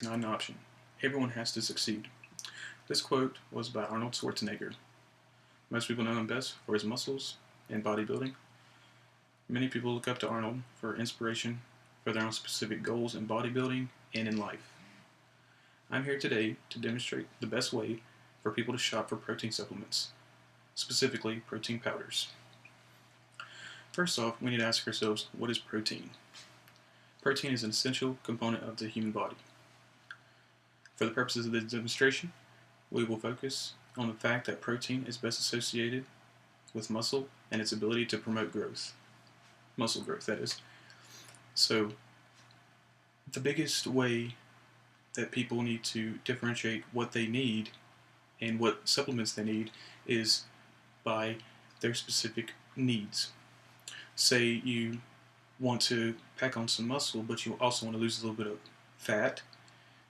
not an option. Everyone has to succeed. This quote was by Arnold Schwarzenegger. Most people know him best for his muscles and bodybuilding. Many people look up to Arnold for inspiration for their own specific goals in bodybuilding and in life. I'm here today to demonstrate the best way for people to shop for protein supplements, specifically protein powders. First off, we need to ask ourselves, what is protein? Protein is an essential component of the human body. For the purposes of this demonstration, we will focus on the fact that protein is best associated with muscle and its ability to promote growth. Muscle growth, that is. So, the biggest way that people need to differentiate what they need and what supplements they need is by their specific needs. Say you want to pack on some muscle, but you also want to lose a little bit of fat,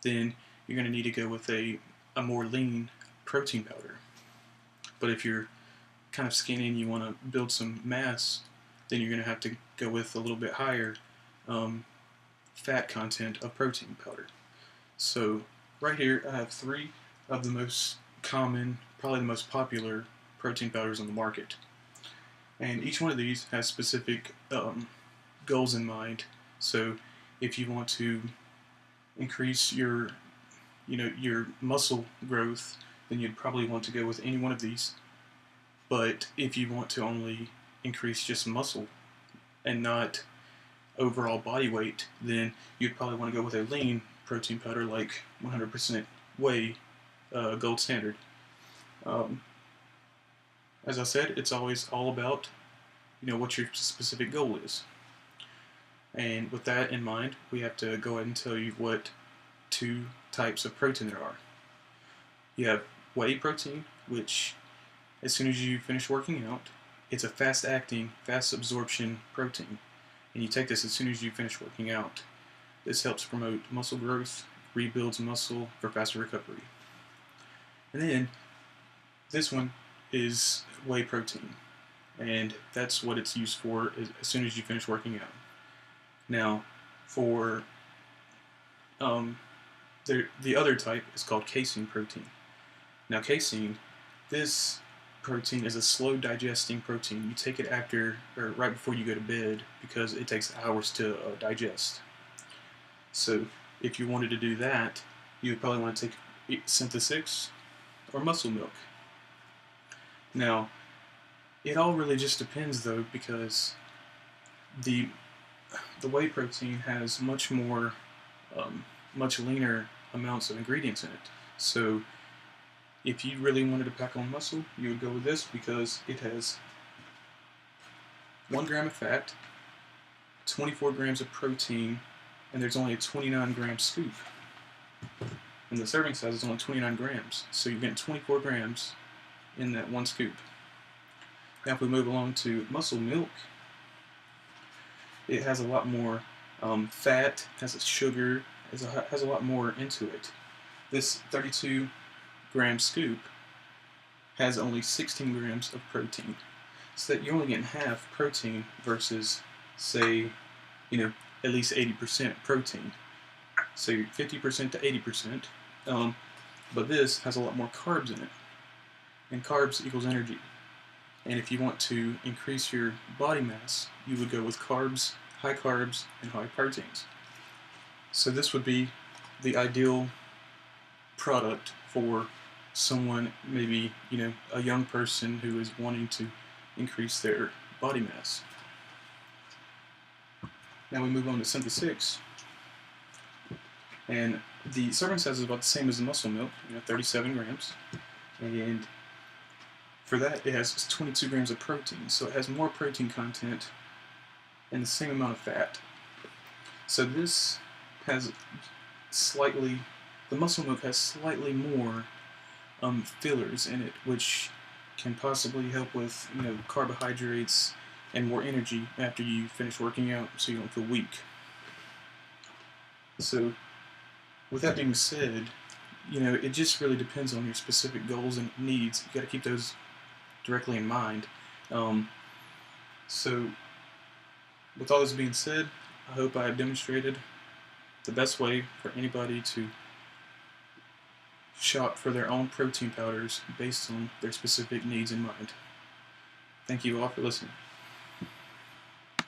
then you're going to need to go with a more lean protein powder. But if you're kind of skinny and you want to build some mass, then you're going to have to go with a little bit higher fat content of protein powder. So right here I have three of the most common, probably the most popular protein powders on the market. And each one of these has specific goals in mind. So if you want to increase your muscle growth, then you'd probably want to go with any one of these. But if you want to only increase just muscle and not overall body weight, then you'd probably want to go with a lean protein powder like 100% whey gold standard. As I said, it's always all about what your specific goal is. And with that in mind, we have to go ahead and tell you what two types of protein there are. You have whey protein, which as soon as you finish working out, it's a fast-acting, fast-absorption protein. And you take this as soon as you finish working out. This helps promote muscle growth, rebuilds muscle for faster recovery. And then this one is whey protein, and that's what it's used for as soon as you finish working out. Now, for the other type is called casein protein. Now, casein, this protein is a slow digesting protein. You take it after or right before you go to bed because it takes hours to digest. So, if you wanted to do that, you would probably want to take Syntha-6 or muscle milk. Now, it all really just depends though, because the whey protein has much more, much leaner amounts of ingredients in it. So if you really wanted to pack on muscle, you would go with this because it has 1 gram of fat, 24 grams of protein, and there's only a 29 gram scoop. And the serving size is only 29 grams. So you're getting 24 grams in that one scoop. Now if we move along to muscle milk, it has a lot more fat, has a sugar, has a lot more into it. This 32 gram scoop has only 16 grams of protein. So that you're only getting half protein versus, say, at least 80% protein. So you're 50% to 80%. But this has a lot more carbs in it. And carbs equals energy. And if you want to increase your body mass, you would go with carbs, and high proteins. So this would be the ideal product for someone, maybe, a young person who is wanting to increase their body mass. Now we move on to Syntha-6. And the serving size is about the same as the muscle milk, 37 grams. And for that, it has 22 grams of protein, so it has more protein content and the same amount of fat. So this has the muscle milk has slightly more fillers in it, which can possibly help with, carbohydrates and more energy after you finish working out, so you don't feel weak. So, with that being said, it just really depends on your specific goals and needs. You got to keep those directly in mind. So, with all this being said, I hope I have demonstrated the best way for anybody to shop for their own protein powders based on their specific needs in mind. Thank you all for listening.